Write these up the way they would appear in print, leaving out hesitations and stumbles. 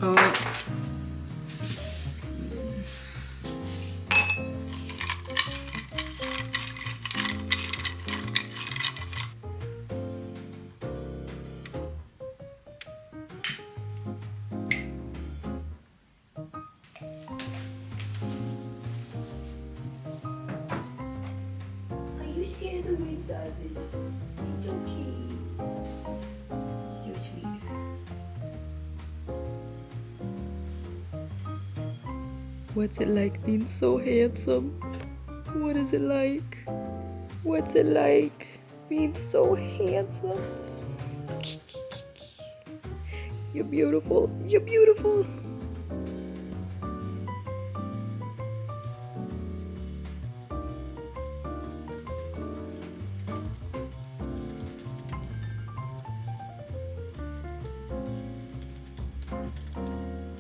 Oh. Are you scared of wind sausage? It's okay. So sweet. What's it like being so handsome? What is it like? What's it like being so handsome? You're beautiful. You're beautiful.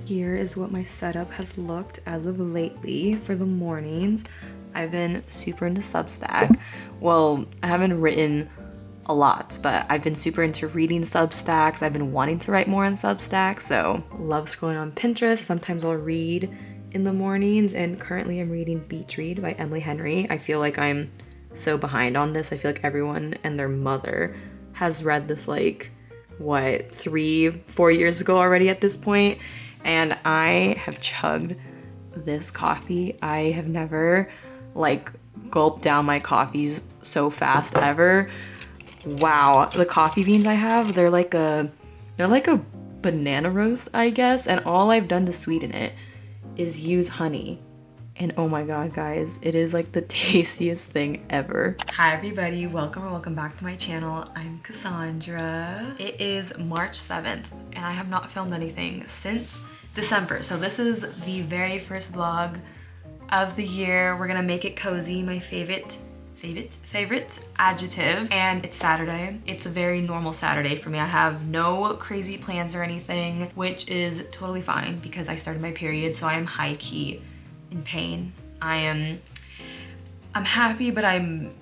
Here is what my setup has looked as of lately for the mornings. I've been super into Substack. Well, I haven't written a lot, but I've been super into reading Substacks. I've been wanting to write more on Substack, so love scrolling on Pinterest. Sometimes I'll read in the mornings, and currently I'm reading Beach Read by Emily Henry. I feel like I'm so behind on this. I feel like everyone and their mother has read this like, what, 3-4 years ago already at this point. And I have chugged this coffee. I have never like gulped down my coffees so fast ever. Wow, the coffee beans I have, they're like a banana roast, I guess. And all I've done to sweeten it is use honey. And oh my God, guys, it is like the tastiest thing ever. Hi everybody, welcome back to my channel. I'm Kassandra. It is March 7th and I have not filmed anything since December. So this is the very first vlog of the year. We're gonna make it cozy, my favorite adjective. And it's Saturday. It's a very normal Saturday for me. I have no crazy plans or anything, which is totally fine because I started my period, so I am high key in pain. I'm happy, but I'm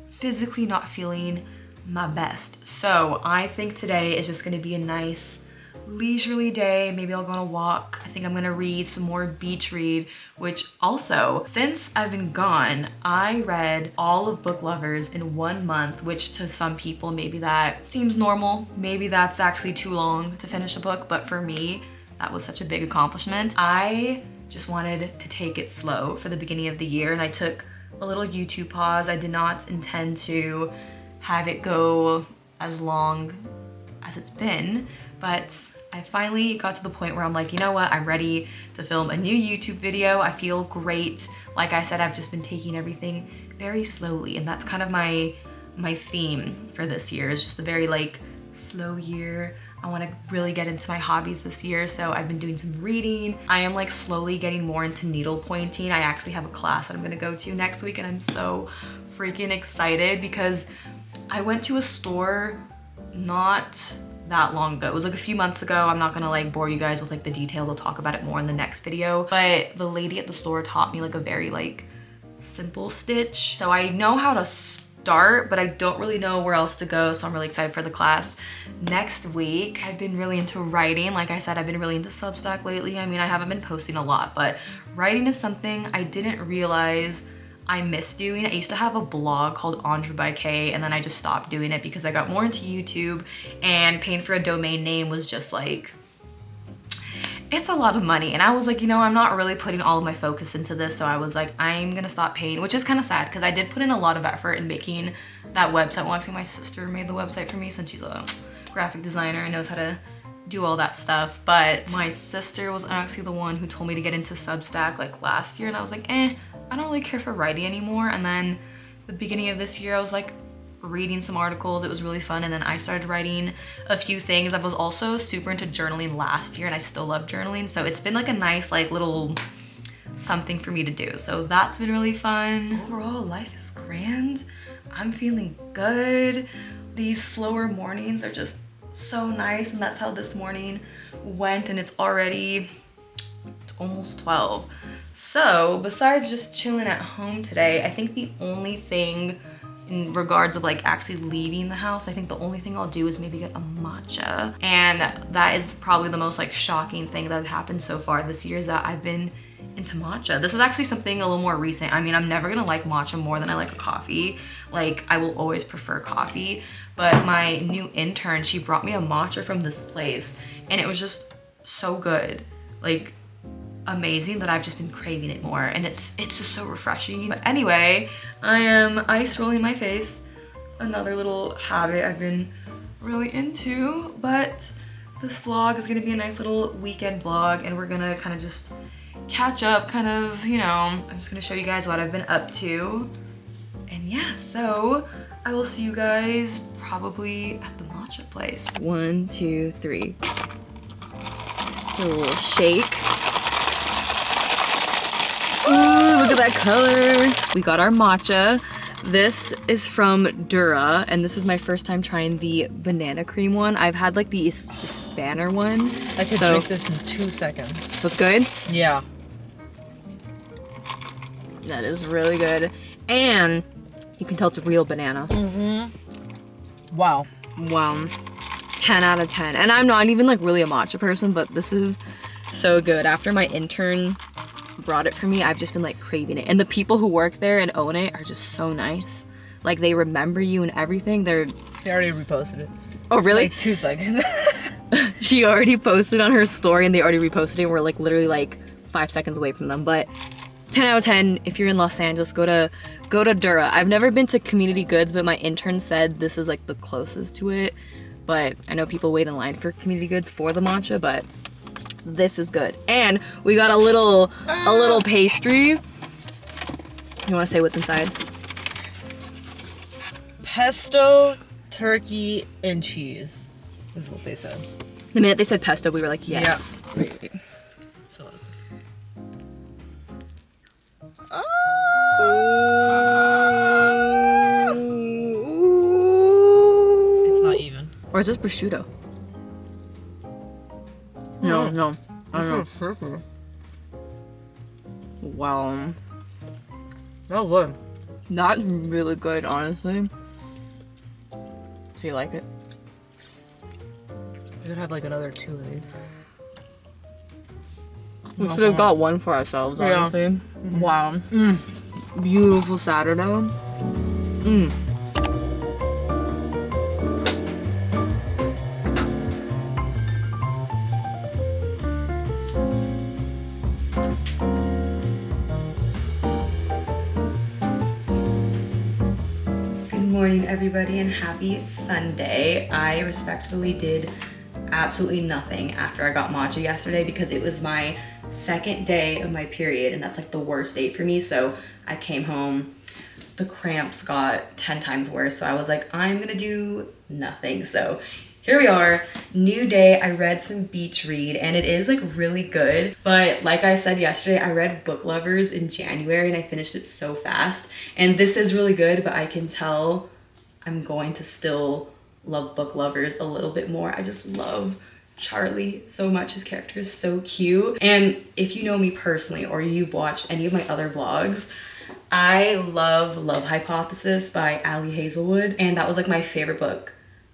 physically not feeling my best. So I think today is just gonna be a nice leisurely day. Maybe I'll go on a walk. I think I'm gonna read some more Beach Read, which also, since I've been gone, I read all of Book Lovers in 1 month, which to some people, maybe that seems normal. Maybe that's actually too long to finish a book, but for me, that was such a big accomplishment. I just wanted to take it slow for the beginning of the year, and I took a little YouTube pause. I did not intend to have it go as long as it's been, but I finally got to the point where I'm like, you know what, I'm ready to film a new YouTube video. I feel great. Like I said, I've just been taking everything very slowly, and that's kind of my theme for this year. It's just a very like slow year. I want to really get into my hobbies this year, so I've been doing some reading. I am like slowly getting more into needle pointing. I actually have a class that I'm gonna go to next week, and I'm so freaking excited because I went to a store not that long ago. It was like a few months ago. I'm not gonna like bore you guys with like the details. I'll talk about it more in the next video. But the lady at the store taught me like a very like simple stitch. So I know how to start, but I don't really know where else to go. So I'm really excited for the class next week. I've been really into writing. Like I said, I've been really into Substack lately. I mean, I haven't been posting a lot, but writing is something I didn't realize I miss doing. I used to have a blog called Andre by K, and then I just stopped doing it because I got more into YouTube, and paying for a domain name was just like, it's a lot of money. And I was like, you know, I'm not really putting all of my focus into this. So I was like, I'm gonna stop paying, which is kind of sad because I did put in a lot of effort in making that website. Well, actually my sister made the website for me since she's a graphic designer and knows how to do all that stuff. But my sister was actually the one who told me to get into Substack like last year, and I was like, I don't really care for writing anymore. And then the beginning of this year, I was like reading some articles. It was really fun. And then I started writing a few things. I was also super into journaling last year, and I still love journaling. So it's been like a nice like little something for me to do. So that's been really fun. Overall, life is grand. I'm feeling good. These slower mornings are just so nice, and that's how this morning went. And it's already almost 12. So besides just chilling at home today, I think the only thing in regards of like actually leaving the house, I think the only thing I'll do is maybe get a matcha. And that is probably the most like shocking thing that has happened so far this year, is that I've been into matcha. This is actually something a little more recent. I mean, I'm never gonna like matcha more than I like a coffee. Like, I will always prefer coffee. But my new intern, she brought me a matcha from this place, and it was just so good. Like, amazing, that I've just been craving it more, and it's just so refreshing. But anyway, I am ice rolling my face, another little habit I've been really into. But this vlog is gonna be a nice little weekend vlog, and we're gonna kind of just catch up, kind of, you know, I'm just gonna show you guys what I've been up to. And yeah, so I will see you guys probably at the matcha place. 1, 2, 3. A little shake. Ooh, look at that color. We got our matcha. This is from Dura, and this is my first time trying the banana cream one. I've had like the Spanner one. I could drink this in 2 seconds. So it's good? Yeah. That is really good. And you can tell it's a real banana. Wow. Wow. 10 out of 10. And I'm not even like really a matcha person, but this is so good. After my intern brought it for me, I've just been like craving it. And the people who work there and own it are just so nice. Like, they remember you and everything. They already reposted it. Oh, really? Like 2 seconds. She already posted on her story, and they already reposted it. We're like literally like 5 seconds away from them. But 10 out of 10, if you're in Los Angeles, go to Dura. I've never been to Community Goods, but my intern said this is like the closest to it. But I know people wait in line for Community Goods for the matcha, but this is good. And we got a little pastry. You want to say what's inside? Pesto, turkey, and cheese is what they said. The minute they said pesto, we were like, yes. Yeah. Wait. So. It's not even. Or is this prosciutto? No. I don't know. Wow. Oh, good. That's really good, honestly. So you like it? We could have like another 2 of these. We should have got one for ourselves, honestly. Yeah. Wow. Beautiful Saturday. Good morning, everybody, and happy Sunday. I respectfully did absolutely nothing after I got matcha yesterday because it was my second day of my period, and that's like the worst day for me. So I came home, the cramps got 10 times worse, so I was like, I'm gonna do nothing. So here we are, new day. I read some beach read, and it is like really good. But like I said yesterday, I read Book Lovers in January, and I finished it so fast. And this is really good, but I can tell I'm going to still love Book Lovers a little bit more. I just love Charlie so much. His character is so cute. And if you know me personally, or you've watched any of my other vlogs, I love Love Hypothesis by Ali Hazelwood, and that was like my favorite book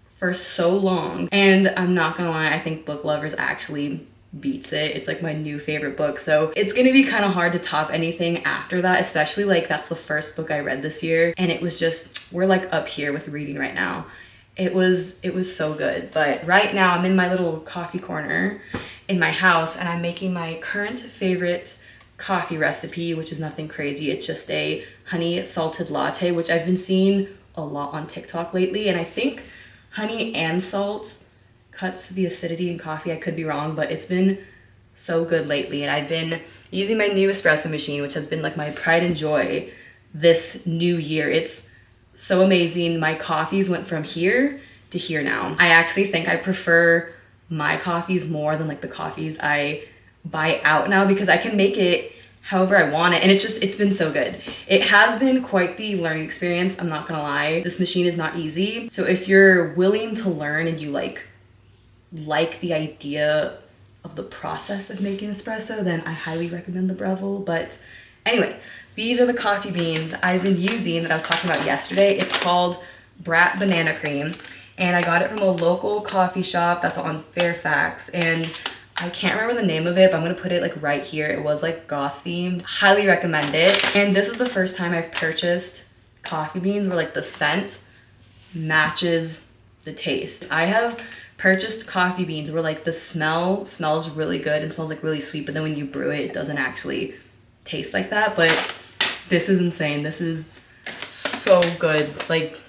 for so long. And I'm not gonna lie, I think Book Lovers actually beats it. It's like my new favorite book, so it's gonna be kind of hard to top anything after that, especially like that's the first book I read this year, and it was just, we're like up here with reading right now. It was so good. But right now I'm in my little coffee corner in my house, and I'm making my current favorite coffee recipe, which is nothing crazy. It's just a honey salted latte, which I've been seeing a lot on TikTok lately, and I think honey and salt cuts the acidity in coffee. I could be wrong, but it's been so good lately. And I've been using my new espresso machine, which has been like my pride and joy this new year. It's so amazing. My coffees went from here to here now. I actually think I prefer my coffees more than like the coffees I buy out now, because I can make it however I want it, and it's been so good. It has been quite the learning experience, I'm not gonna lie. This machine is not easy, so if you're willing to learn and you like the idea of the process of making espresso, then I highly recommend the Breville. But anyway, These are the coffee beans I've been using that I was talking about yesterday. It's called Brat Banana Cream, and I got it from a local coffee shop that's on Fairfax, and I can't remember the name of it, but I'm gonna put it like right here. It was like goth themed. Highly recommend it. And this is the first time I've purchased coffee beans where like the scent matches the taste. I have purchased coffee beans where like the smell smells really good and smells like really sweet, but then when you brew it, it doesn't actually taste like that. But this is insane. This is so good. Like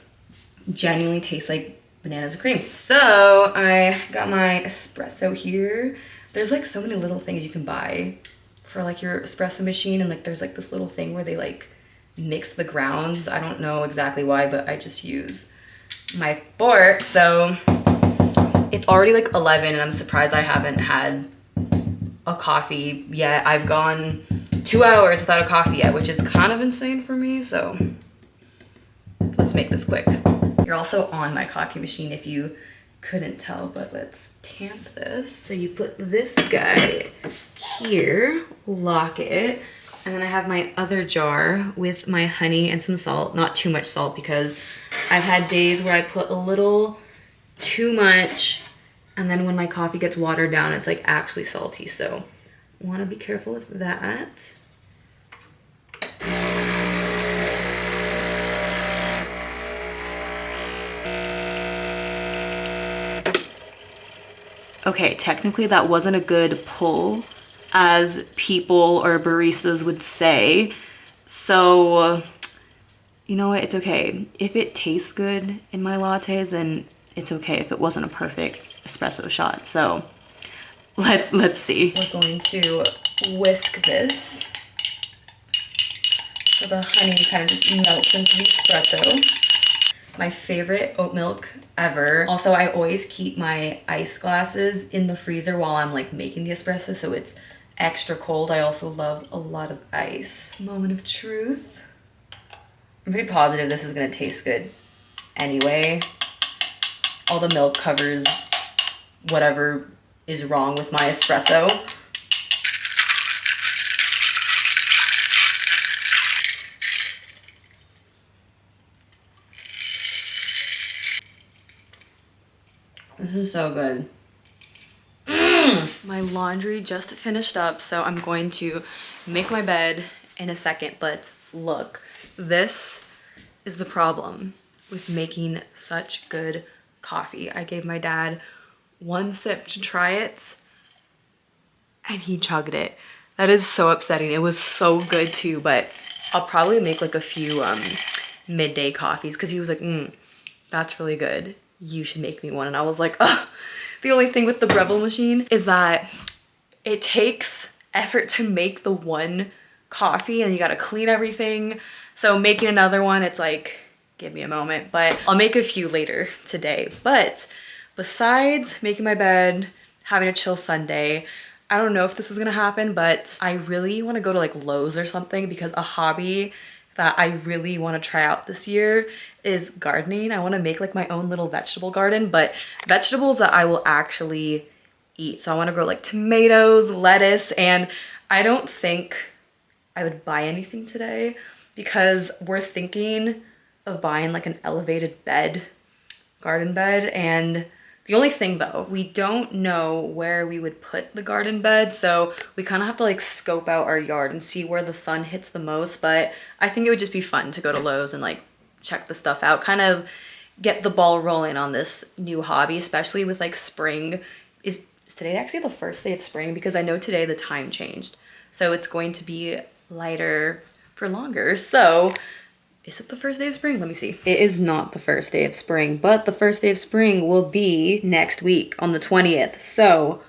genuinely tastes like bananas and cream. So I got my espresso here. There's like so many little things you can buy for like your espresso machine, and like there's like this little thing where they like mix the grounds. I don't know exactly why, but I just use my fork. So it's already like 11 and I'm surprised I haven't had a coffee yet. I've gone 2 hours without a coffee yet, which is kind of insane for me. So let's make this quick. You're also on my coffee machine if you couldn't tell, but let's tamp this. So you put this guy here, lock it, and then I have my other jar with my honey and some salt. Not too much salt because I've had days where I put a little too much, and then when my coffee gets watered down, it's like actually salty. So I want to be careful with that. Okay, technically that wasn't a good pull, as people or baristas would say. So, you know what, it's okay. If it tastes good in my lattes, then it's okay if it wasn't a perfect espresso shot. So, let's see. We're going to whisk this so the honey kind of just melts into the espresso. My favorite oat milk ever. Also, I always keep my ice glasses in the freezer while I'm like making the espresso, so it's extra cold. I also love a lot of ice. Moment of truth. I'm pretty positive this is gonna taste good anyway. All the milk covers whatever is wrong with my espresso. This is so good. My laundry just finished up, so I'm going to make my bed in a second, but look, this is the problem with making such good coffee. I gave my dad one sip to try it, and he chugged it. That is so upsetting. It was so good too, but I'll probably make like a few midday coffees because he was like, that's really good. You should make me one. And I was like, oh, the only thing with the Breville machine is that it takes effort to make the one coffee and you gotta clean everything. So making another one, it's like, give me a moment, but I'll make a few later today. But besides making my bed, having a chill Sunday, I don't know if this is gonna happen, but I really wanna go to like Lowe's or something, because a hobby that I really want to try out this year is gardening. I want to make like my own little vegetable garden, but vegetables that I will actually eat. So I want to grow like tomatoes, lettuce, and I don't think I would buy anything today because we're thinking of buying like an elevated bed, garden bed. And the only thing though, we don't know where we would put the garden bed, so we kind of have to like scope out our yard and see where the sun hits the most. But I think it would just be fun to go to Lowe's and like check the stuff out, kind of get the ball rolling on this new hobby, especially with like spring. Is today actually the first day of spring? Because I know today the time changed, so it's going to be lighter for longer. So is it the first day of spring? Let me see. It is not the first day of spring, but the first day of spring will be next week on the 20th. So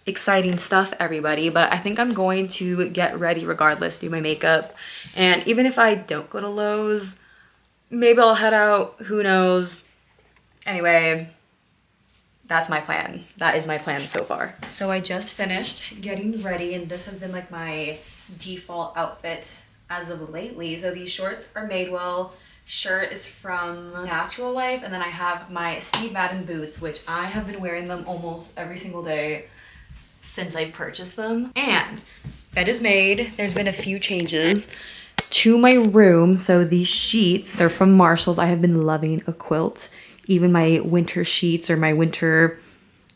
exciting stuff, everybody. But I think I'm going to get ready regardless, do my makeup. And even if I don't go to Lowe's, maybe I'll head out, who knows. Anyway, that's my plan. That is my plan so far. So I just finished getting ready, and this has been like my default outfit as of lately. So these shorts are Madewell, shirt is from Natural Life, and then I have my Steve Madden boots, which I have been wearing them almost every single day since I purchased them. And bed is made. There's been a few changes. to my room. So these sheets are from Marshall's. I have been loving a quilt. Even my winter sheets or my winter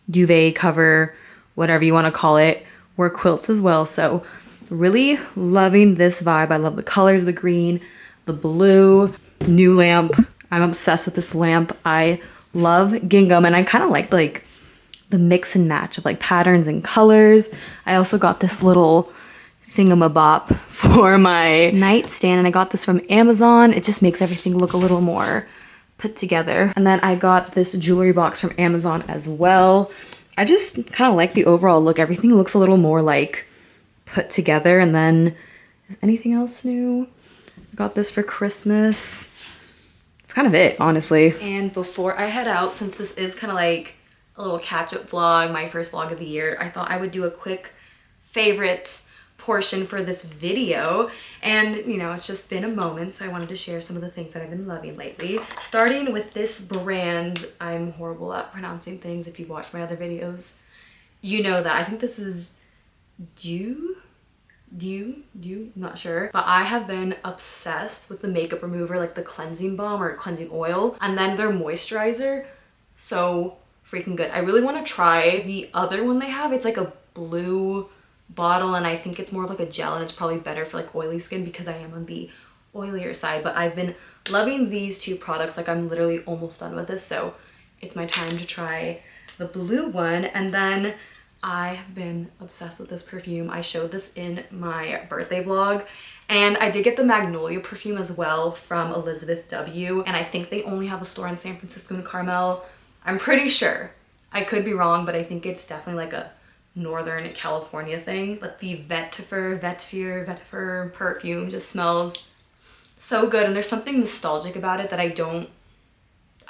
duvet cover, whatever you want to call it, were quilts as well. So really loving this vibe. I love the colors, the green, the blue, new lamp. I'm obsessed with this lamp. I love gingham, and I kind of like the mix and match of like patterns and colors. I also got this little thingamabop for my nightstand, and I got this from Amazon. It just makes everything look a little more put together. And then I got this jewelry box from Amazon as well. I just kind of like the overall look. Everything looks a little more like put together. And then, is anything else new? I got this for Christmas. It's kind of it, honestly. And before I head out, since this is kind of like a little catch-up vlog, my first vlog of the year, I thought I would do a quick favorites portion for this video. And you know, it's just been a moment, so I wanted to share some of the things that I've been loving lately. Starting with this brand. I'm horrible at pronouncing things. If you've watched my other videos, you know that. I think this is I'm not sure, but I have been obsessed with the makeup remover, like the cleansing balm or cleansing oil, and then their moisturizer. So freaking good. I really want to try the other one they have. It's like a blue bottle, and I think it's more of like a gel, and it's probably better for like oily skin because I am on the oilier side. But I've been loving these two products. Like, I'm literally almost done with this, so it's my time to try the blue one. And then I have been obsessed with this perfume. I showed this in my birthday vlog, and I did get the Magnolia perfume as well from Elizabeth W, and I think they only have a store in San Francisco and Carmel. I'm pretty sure. I could be wrong, but I think it's definitely like a Northern California thing. But the vetiver perfume just smells so good, and there's something nostalgic about it that I don't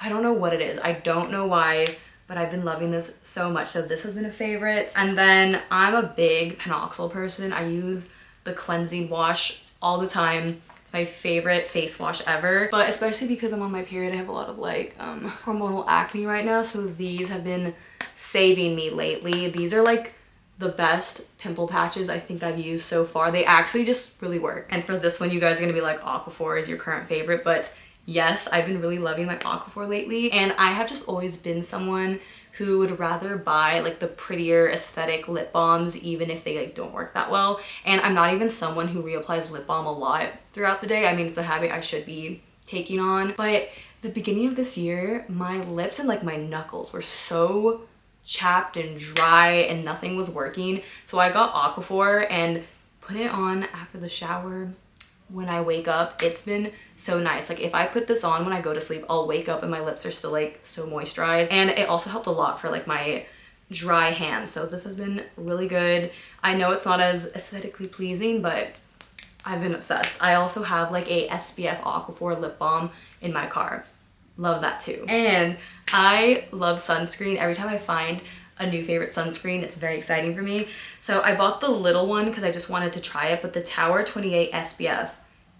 know what it is. I don't know why, but I've been loving this so much. So this has been a favorite. And then I'm a big Panoxyl person. I use the cleansing wash all the time. It's my favorite face wash ever, but especially because I'm on my period, I have a lot of like hormonal acne right now, so these have been saving me lately. These are like the best pimple patches I think I've used so far. They actually just really work. And for this one, you guys are gonna be like, Aquaphor is your current favorite, but yes, I've been really loving my Aquaphor lately. And I have just always been someone who would rather buy like the prettier aesthetic lip balms even if they like don't work that well. And I'm not even someone who reapplies lip balm a lot throughout the day. I mean, it's a habit I should be taking on. But the beginning of this year, my lips and like my knuckles were so chapped and dry and nothing was working. So I got Aquaphor and put it on after the shower when I wake up. It's been so nice. Like, if I put this on when I go to sleep, I'll wake up and my lips are still like so moisturized. And it also helped a lot for like my dry hands. So this has been really good. I know it's not as aesthetically pleasing, but I've been obsessed. I also have like a SPF Aquaphor lip balm in my car. Love that too. And I love sunscreen. Every time I find a new favorite sunscreen, it's very exciting for me. So I bought the little one because I just wanted to try it, but the Tower 28 SPF,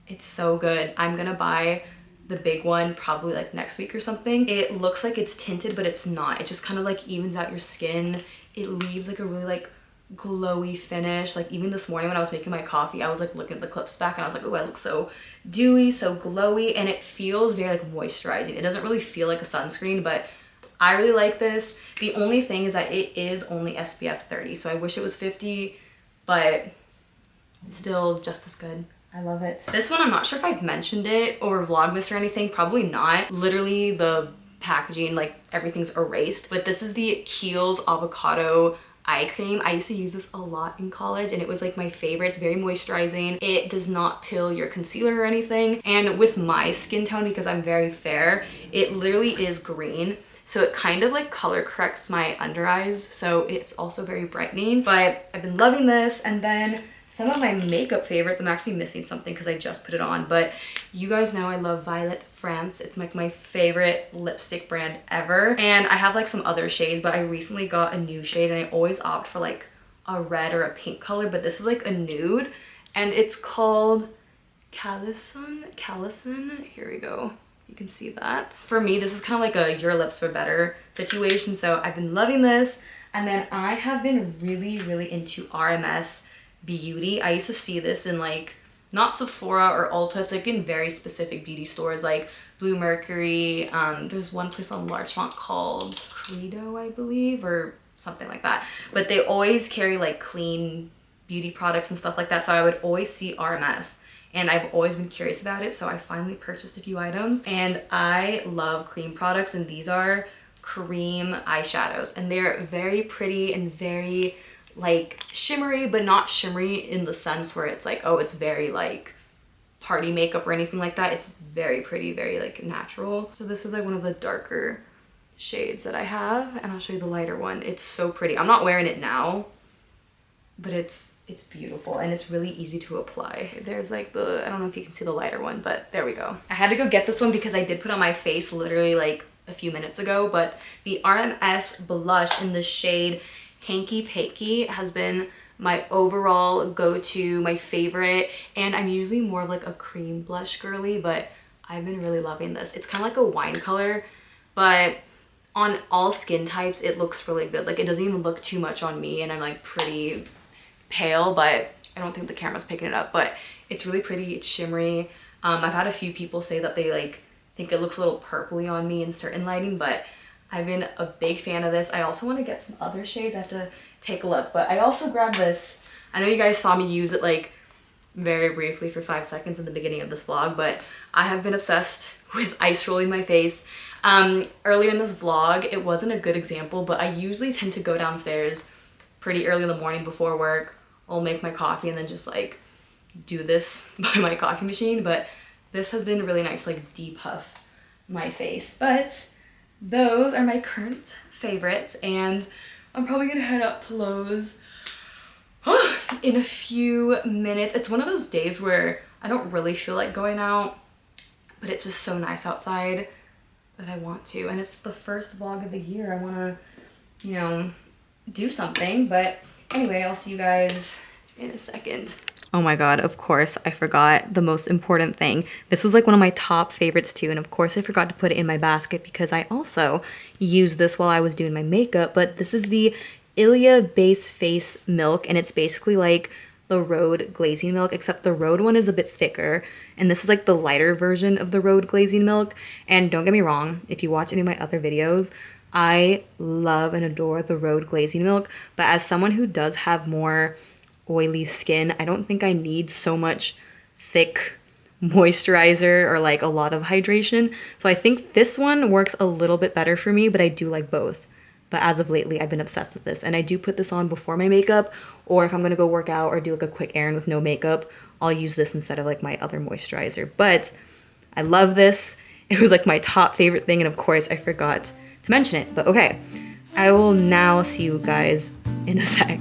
it's so good. I'm gonna buy the big one probably like next week or something. It looks like it's tinted, but it's not. It just kind of like evens out your skin. It leaves like a really like glowy finish. Like, even this morning when I was making my coffee, I was like looking at the clips back and I was like, oh, I look so dewy, so glowy, and it feels very like moisturizing. It doesn't really feel like a sunscreen, but I really like this. The only thing is that it is only SPF 30, so I wish it was 50, but still just as good. I love it. This one, I'm not sure if I've mentioned it or vlogmas or anything, probably not. Literally the packaging, like everything's erased, but this is the Kiehl's Avocado eye cream. I used to use this a lot in college and it was like my favorite. It's very moisturizing. It does not pill your concealer or anything. And with my skin tone, because I'm very fair, it literally is green. So it kind of like color corrects my under eyes. So it's also very brightening, but I've been loving this. And then some of my makeup favorites, I'm actually missing something because I just put it on, but you guys know I love Violet France. It's like my favorite lipstick brand ever. And I have like some other shades, but I recently got a new shade and I always opt for like a red or a pink color, but this is like a nude and it's called Callison. Here we go. You can see that. For me, this is kind of like a Your Lips for Better situation. So I've been loving this. And then I have been really into RMS Beauty. I used to see this in like not Sephora or Ulta. It's like in very specific beauty stores like Blue Mercury. There's one place on Larchmont called Credo, I believe, or something like that. But they always carry like clean beauty products and stuff like that. So I would always see RMS. And I've always been curious about it, so I finally purchased a few items. And I love cream products, and these are cream eyeshadows. And they're very pretty and very like shimmery, but not shimmery in the sense where it's like, oh, it's very like party makeup or anything like that. It's very pretty, very like natural. So this is like one of the darker shades that I have, and I'll show you the lighter one. It's so pretty. I'm not wearing it now, but it's beautiful and it's really easy to apply. There's like the, I don't know if you can see the lighter one, but there we go. I had to go get this one because I did put on my face literally like a few minutes ago, but the RMS blush in the shade Hanky Pakey has been my overall go-to, my favorite, and I'm usually more of like a cream blush girly, but I've been really loving this. It's kind of like a wine color, but on all skin types it looks really good. Like it doesn't even look too much on me, and I'm like pretty pale, but I don't think the camera's picking it up, but it's really pretty. It's shimmery. I've had a few people say that they like think it looks a little purpley on me in certain lighting, but I've been a big fan of this. I also want to get some other shades. I have to take a look, but I also grabbed this. I know you guys saw me use it like very briefly for 5 seconds in the beginning of this vlog, but I have been obsessed with ice rolling my face. Earlier in this vlog, it wasn't a good example, but I usually tend to go downstairs pretty early in the morning before work. I'll make my coffee and then just like do this by my coffee machine, but this has been really nice, like depuff my face. But those are my current favorites, and I'm probably gonna head up to Lowe's in a few minutes. It's one of those days where I don't really feel like going out, but it's just so nice outside that I want to. And it's the first vlog of the year. I wanna, you know, do something. But anyway, I'll see you guys in a second. Oh my god, of course I forgot the most important thing. This was like one of my top favorites too, and of course I forgot to put it in my basket because I also used this while I was doing my makeup. But this is the Ilia Base Face Milk, and it's basically like the Rhode glazing milk, except the Rhode one is a bit thicker, and this is like the lighter version of the Rhode glazing milk. And don't get me wrong, if you watch any of my other videos, I love and adore the Rhode glazing milk, but as someone who does have more oily skin, I don't think I need so much thick moisturizer or like a lot of hydration. So I think this one works a little bit better for me, but I do like both. But as of lately, I've been obsessed with this, and I do put this on before my makeup, or if I'm gonna go work out or do like a quick errand with no makeup, I'll use this instead of like my other moisturizer. But I love this. It was like my top favorite thing, and of course I forgot to mention it. But okay, I will now see you guys in a sec.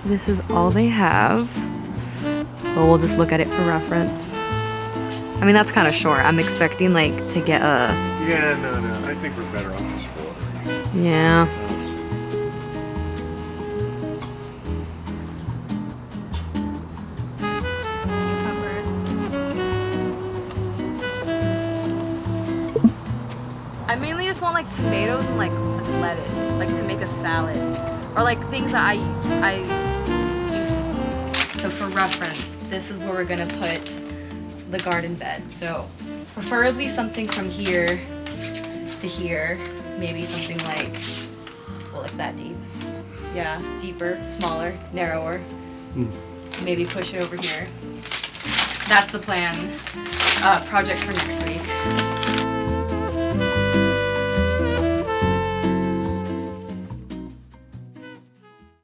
This is all they have, but we'll just look at it for reference. I mean, that's kind of short. I'm expecting like to get a... Yeah, no, I think we're better off just ordering. Yeah. I mainly just want like tomatoes and like lettuce, like to make a salad, or like things that I usually. So for reference, this is where we're gonna put the garden bed. So preferably something from here to here, maybe something like, well, like that deep. Yeah, deeper, smaller, narrower. Maybe push it over here. That's the plan, project for next week.